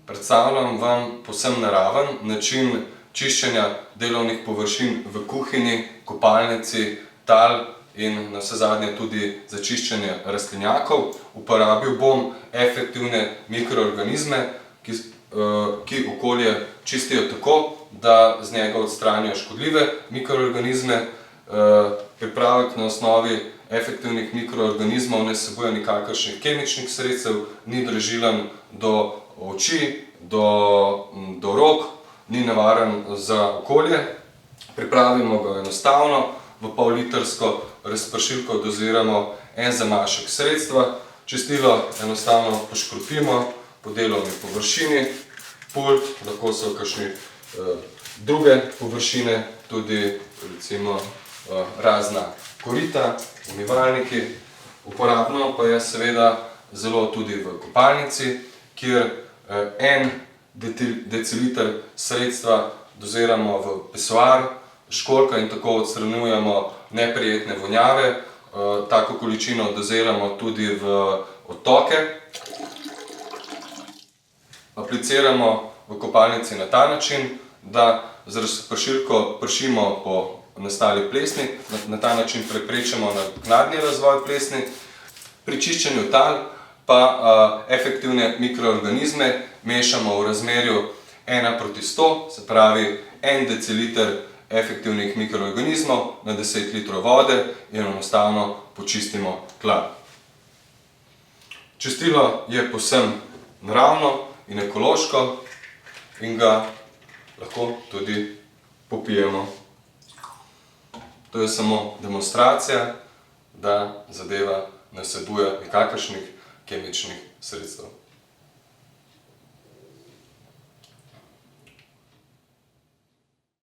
Predstavljam vam povsem naraven način čiščenja delovnih površin v kuhinji, kopalnici, tal in navsezadnje tudi za čiščenje rastlinjakov. Uporabil bom efektivne mikroorganizme, ki okolje čistijo tako, da z njega odstranijo škodljive mikroorganizme. Pripravek na osnovi efektivnih mikroorganizmov ne vsebuje nikakršnih kemičnih sredstev, ni dražilen do oči, do rok, ni nevaren za okolje. Pripravimo ga enostavno, v pol-litrsko razpršilko doziramo en zamašek sredstva, čistilo enostavno poškropimo po delovni površini, pult, lahko so kakšne druge površine, tudi recimo razna korita, umivalniki. Uporabno pa je seveda zelo tudi v kopalnici, kjer en deciliter sredstva doziramo v pisoar, školjka in tako odstranjujemo neprijetne vonjave. Tako količino doziramo tudi v odtoke. Apliciramo v kopalnici na ta način, da z razpršilko pršimo po nastali plesni, na ta način preprečimo naknadni razvoj plesni. Pri čiščenju tal pa efektivne mikroorganizme mešamo v razmerju 1:100, se pravi 1 deciliter efektivnih mikroorganizmov na 10 litrov vode in enostavno počistimo tla. Čistilo je povsem naravno in ekološko in ga lahko tudi popijemo. To je samo demonstracija, da zadeva ne vsebuje nikakršnih kemičnih sredstev.